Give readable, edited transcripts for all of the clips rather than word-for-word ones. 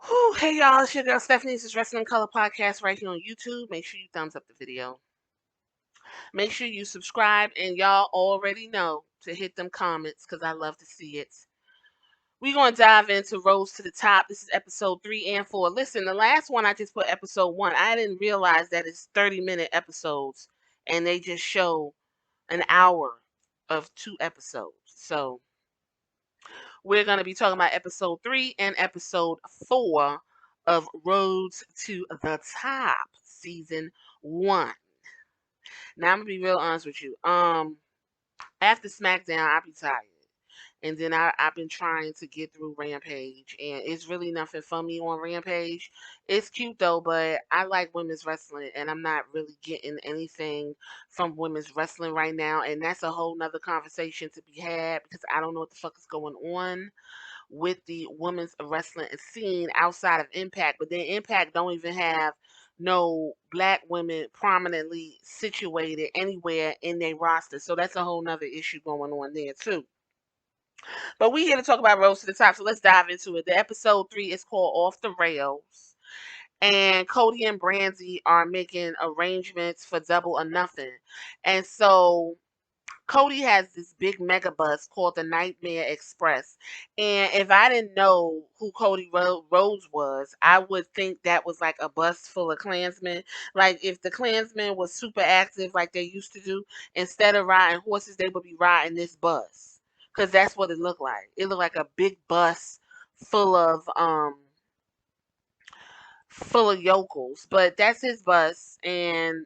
Whew, hey y'all, it's your girl Stephanie's This Wrestling Color Podcast right here on YouTube. Make sure you thumbs up the video. Make sure you subscribe, and y'all already know to hit them comments because I love to see it. We're going to dive into Rose to the Top. This is episode 3 and 4. Listen, the last one I just put episode 1. I didn't realize that it's 30-minute episodes, and they just show an hour of 2 episodes. So we're going to be talking about episode 3 and episode 4 of Roads to the Top, season 1. Now I'm gonna be real honest with you. After SmackDown, I be tired. And then I've been trying to get through Rampage, and it's really nothing for me on Rampage. It's cute though, but I like women's wrestling, and I'm not really getting anything from women's wrestling right now. And that's a whole nother conversation to be had because I don't know what the fuck is going on with the women's wrestling scene outside of Impact. But then Impact don't even have no black women prominently situated anywhere in their roster. So that's a whole nother issue going on there too. But we here to talk about Rose to the Top, so let's dive into it. The episode 3 is called Off the Rails. And Cody and Brandy are making arrangements for Double or Nothing. And so Cody has this big mega bus called the Nightmare Express. And if I didn't know who Cody Rhodes was, I would think that was like a bus full of Klansmen. Like if the Klansmen was super active like they used to do, instead of riding horses, they would be riding this bus. Because that's what it looked like. It looked like a big bus full of yokels. But that's his bus, and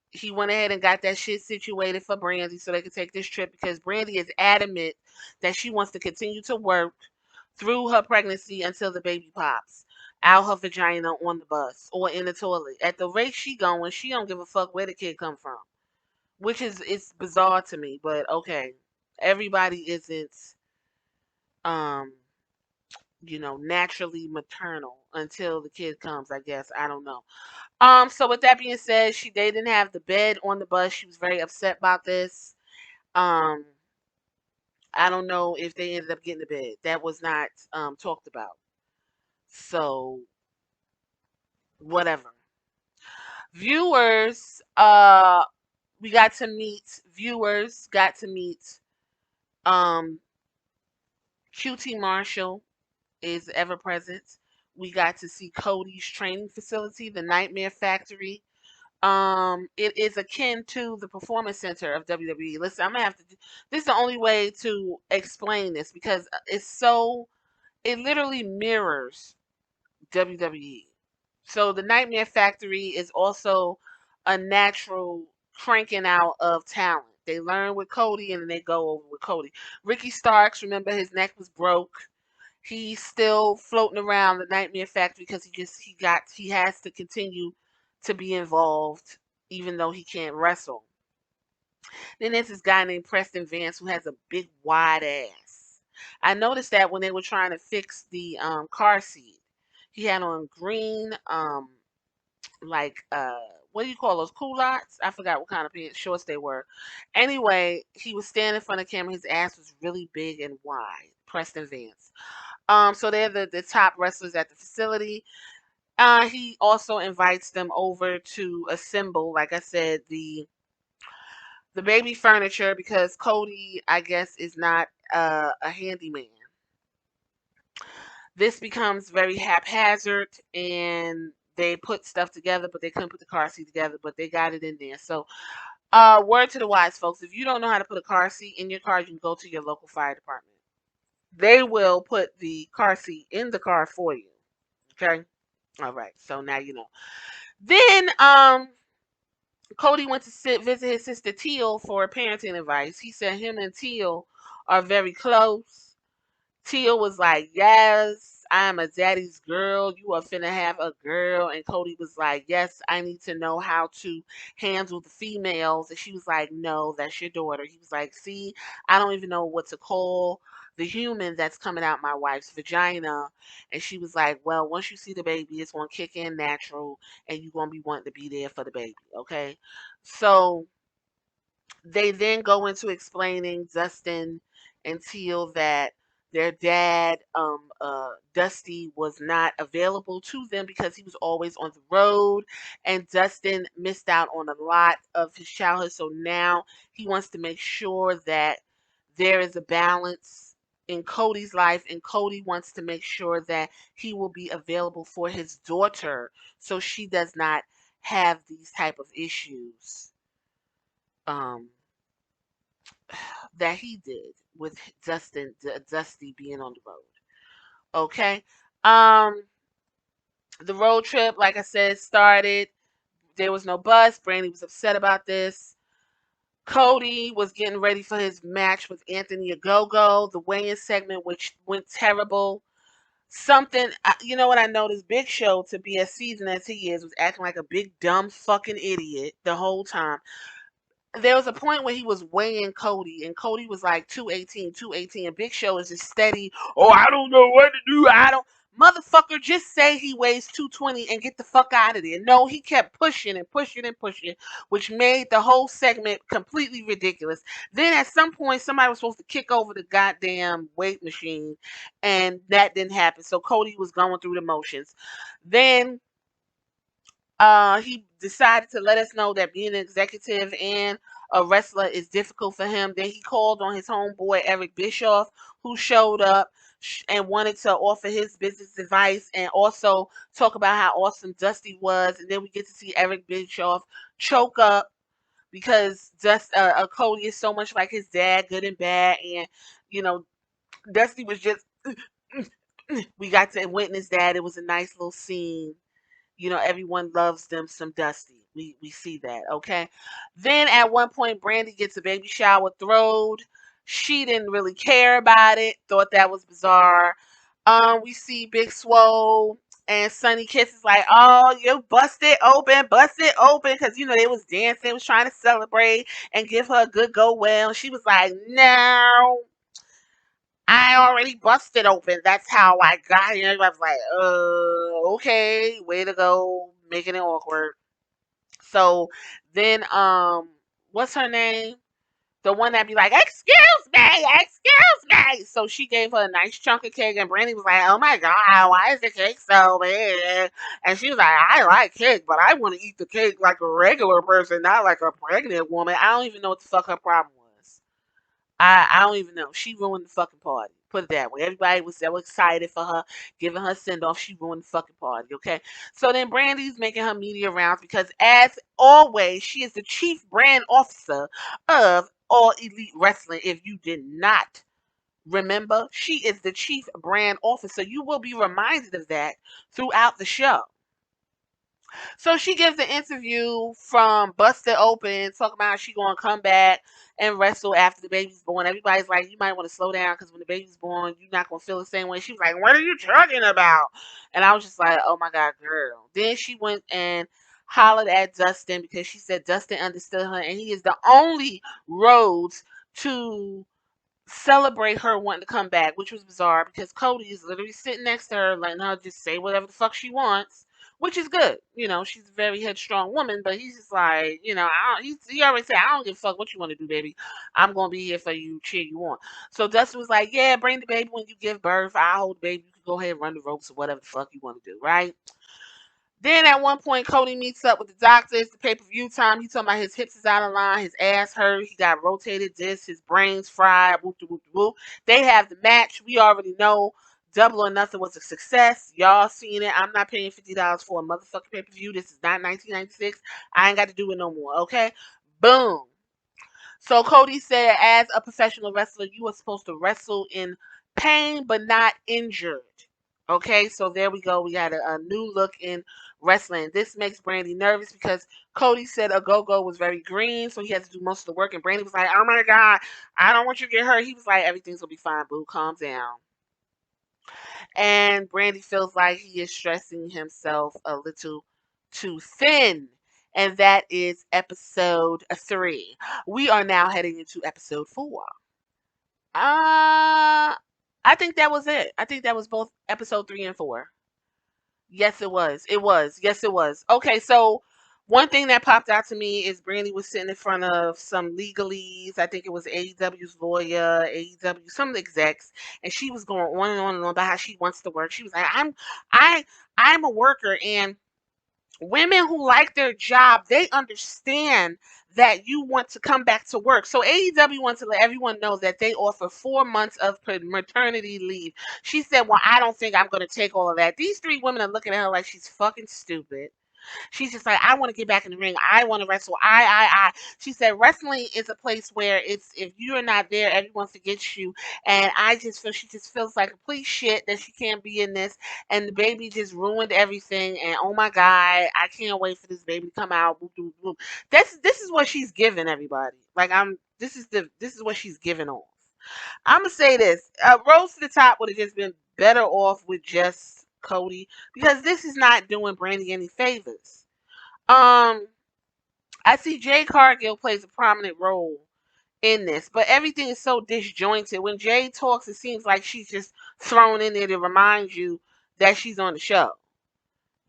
he went ahead and got that shit situated for Brandy so they could take this trip because Brandy is adamant that she wants to continue to work through her pregnancy until the baby pops out her vagina on the bus or in the toilet. At the rate she going, she don't give a fuck where the kid come from, which is it's bizarre to me. But okay, everybody isn't um naturally maternal until the kid comes. I guess I don't know. So with that being said, they didn't have the bed on the bus. She was very upset about this. Um, I don't know if they ended up getting the bed. That was not talked about. So whatever. Viewers, we got to meet viewers got to meet um QT Marshall is ever present. We got to see Cody's training facility, the Nightmare Factory. It is akin to the performance center of WWE. Listen, I'm gonna have to this is the only way to explain this because it literally mirrors WWE. So the Nightmare Factory is also a natural cranking out of talent. They learn with Cody and then they go over with Cody. Ricky Starks, remember his neck was broke. He's still floating around the Nightmare Factory because he has to continue to be involved even though he can't wrestle. Then there's this guy named Preston Vance who has a big wide ass. I noticed that when they were trying to fix the car seat. He had on green like what do you call those culottes? I forgot what kind of pants shorts they were. Anyway, he was standing in front of the camera. His ass was really big and wide. Preston Vance. So they're the top wrestlers at the facility. He also invites them over to assemble, like I said, the baby furniture because Cody, I guess, is not a handyman. This becomes very haphazard, and they put stuff together, but they couldn't put the car seat together, but they got it in there. So, word to the wise folks: if you don't know how to put a car seat in your car, you can go to your local fire department. They will put the car seat in the car for you. Okay. All right. So now you know. Then Cody went to visit his sister Teal for parenting advice. He said him and Teal are very close. Teal was like, "Yes, I am a daddy's girl. You are finna have a girl." And Cody was like, "Yes, I need to know how to handle the females." And she was like, "No, that's your daughter." He was like, "See, I don't even know what to call the human that's coming out my wife's vagina." And she was like, "Well, once you see the baby, it's gonna kick in natural, and you're gonna be wanting to be there for the baby." Okay, so they then go into explaining Dustin and Teal that their dad, Dusty, was not available to them because he was always on the road, and Dustin missed out on a lot of his childhood. So now he wants to make sure that there is a balance in Cody's life, and Cody wants to make sure that he will be available for his daughter so she does not have these type of issues um, that he did with Dusty being on the road. Okay. Um, the road trip, like I said, started. There was no bus. Brandy was upset about this. Cody was getting ready for his match with Anthony Ogogo. The weigh-in segment, which went terrible. Something, you know what I noticed? Big Show, to be as seasoned as he is, was acting like a big dumb fucking idiot the whole time. There was a point where he was weighing Cody, and Cody was like 218, 218, and Big Show is just steady. Oh, I don't know what to do. I don't. Motherfucker, just say he weighs 220 and get the fuck out of there. No, he kept pushing and pushing and pushing, which made the whole segment completely ridiculous. Then at some point, somebody was supposed to kick over the goddamn weight machine, and that didn't happen. So Cody was going through the motions. Then he decided to let us know that being an executive and a wrestler is difficult for him. Then he called on his homeboy Eric Bischoff, who showed up and wanted to offer his business advice and also talk about how awesome Dusty was. And then we get to see Eric Bischoff choke up because Cody is so much like his dad, good and bad, and you know Dusty was just. We got to witness that. It was a nice little scene. You know, everyone loves them some Dusty. We see that, okay? Then at one point, Brandy gets a baby shower throwed. She didn't really care about it. Thought that was bizarre. We see Big Swole and Sunny Kiss is like, oh, you busted open, because you know they was dancing, was trying to celebrate and give her a good go well. And she was like, no. I already busted open. That's how I got here. I was like, okay, way to go, making it awkward. So then, what's her name? The one that be like, excuse me, excuse me. So she gave her a nice chunk of cake, and Brandy was like, oh my god, why is the cake so big? And she was like, I like cake, but I want to eat the cake like a regular person, not like a pregnant woman. I don't even know what the fuck her problem was. I don't even know. She ruined the fucking party. Put it that way. Everybody was so excited for her, giving her send off. She ruined the fucking party. Okay. So then Brandy's making her media rounds because, as always, she is the chief brand officer of All Elite Wrestling. If you did not remember, she is the chief brand officer. You will be reminded of that throughout the show. So she gives an interview from Busted Open, talking about how she gonna come back and wrestle after the baby's born. Everybody's like, you might want to slow down because when the baby's born, you're not gonna feel the same way. She was like, what are you talking about? And I was just like, oh my god, girl. Then she went and hollered at Dustin because she said Dustin understood her, and he is the only Rhodes to celebrate her wanting to come back, which was bizarre because Cody is literally sitting next to her, letting her just say whatever the fuck she wants, which is good. You know, she's a very headstrong woman, but he's just like, you know, he already said, I don't give a fuck what you want to do, baby. I'm going to be here for you, cheer you on. So Dustin was like, yeah, bring the baby when you give birth. I'll hold the baby. You can go ahead and run the ropes or whatever the fuck you want to do, right? Then at one point, Cody meets up with the doctor. It's the pay-per-view time. He's talking about his hips is out of line, his ass hurt, he got rotated discs, his brains fried, whoop de whoop de whoop. They have the match. We already know Double or Nothing was a success. Y'all seen it. I'm not paying $50 for a motherfucking pay-per-view. This is not 1996. I ain't got to do it no more, okay? Boom. So Cody said, as a professional wrestler, you are supposed to wrestle in pain but not injured. Okay, so there we go. We got a new look in wrestling. This makes Brandy nervous because Cody said Ogogo was very green, so he had to do most of the work. And Brandy was like, oh my God, I don't want you to get hurt. He was like, everything's going to be fine, boo. Calm down. And Brandy feels like he is stressing himself a little too thin. And that is episode 3. We are now heading into episode 4. I think that was it. I think that was both episode 3 and 4. Yes, it was. It was. Yes, it was. Okay, so One thing that popped out to me is Brandy was sitting in front of some legalese. I think it was AEW's lawyer, AEW, some of the execs, and she was going on and on and on about how she wants to work. She was like, I, I'm a worker, and women who like their job, they understand that you want to come back to work. So AEW wants to let everyone know that they offer 4 months of maternity leave. She said, well, I don't think I'm going to take all of that. These three women are looking at her like she's fucking stupid. She's just like, I want to get back in the ring. I want to wrestle. I. She said, wrestling is a place where it's, if you're not there, everyone forgets you. And I just feel, she just feels like complete shit that she can't be in this. And the baby just ruined everything. And oh my God, I can't wait for this baby to come out. Boop, boop, boop. This is what she's giving everybody. Like, this is what she's giving off. I'm gonna say this: Rose to the Top would have just been better off with just Cody, because this is not doing Brandy any favors. Um, I see Jay Cargill plays a prominent role in this, but everything is so disjointed. When Jay talks, it seems like she's just thrown in there to remind you that she's on the show,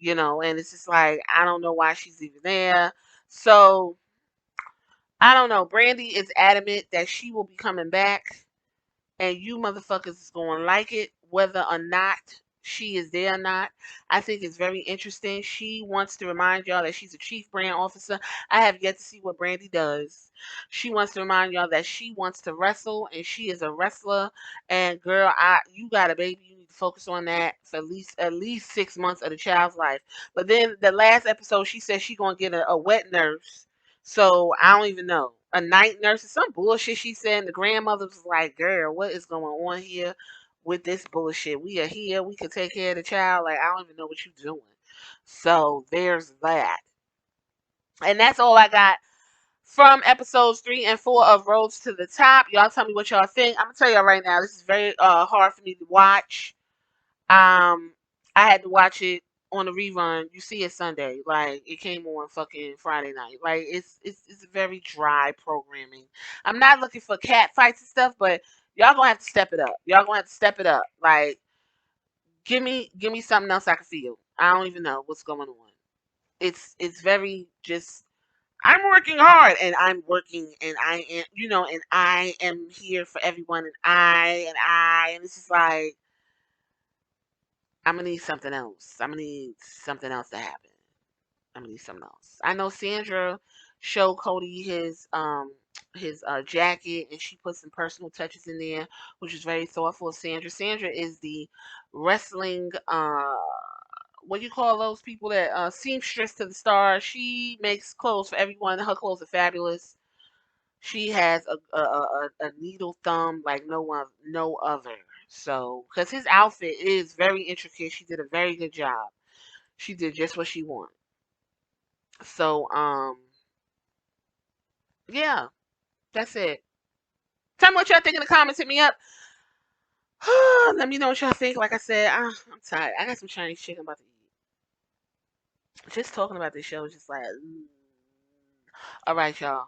and it's just like, I don't know why she's even there. So I don't know. Brandy is adamant that she will be coming back, and you motherfuckers is going to like it whether or not she is there or not. I think it's very interesting. She wants to remind y'all that she's a chief brand officer. I have yet to see what Brandy does. She wants to remind y'all that she wants to wrestle, and she is a wrestler. And girl, you got a baby. You need to focus on that for at least 6 months of the child's life. But then the last episode, she said she gonna get a wet nurse. So I don't even know. A night nurse or some bullshit she said. And the grandmother was like, girl, what is going on here with this bullshit? We are here. We can take care of the child. Like, I don't even know what you're doing. So there's that. And that's all I got from episodes 3 and 4 of Roads to the Top. Y'all tell me what y'all think. I'm going to tell y'all right now, this is very hard for me to watch. I had to watch it on a rerun. You see it Sunday, like it came on fucking Friday night. Like it's very dry programming. I'm not looking for cat fights and stuff, but y'all gonna have to step it up. Y'all gonna have to step it up. Like give me something else I can feel. I don't even know what's going on. It's very just. I'm working hard, and I'm working, and I am, and I am here for everyone, and it's just like, I'm gonna need something else. I'm gonna need something else to happen. I'm gonna need something else. I know Sandra showed Cody his jacket, and she put some personal touches in there, which is very thoughtful of Sandra. Sandra is the wrestling what do you call those people that seamstress to the stars. She makes clothes for everyone. Her clothes are fabulous. She has a needle thumb like no other. So, because his outfit is very intricate, she did a very good job. She did just what she wanted. So, yeah, that's it. Tell me what y'all think in the comments. Hit me up. Let me know what y'all think. Like I said, I'm tired. I got some Chinese chicken about to eat. Just talking about this show is just like, all right, y'all.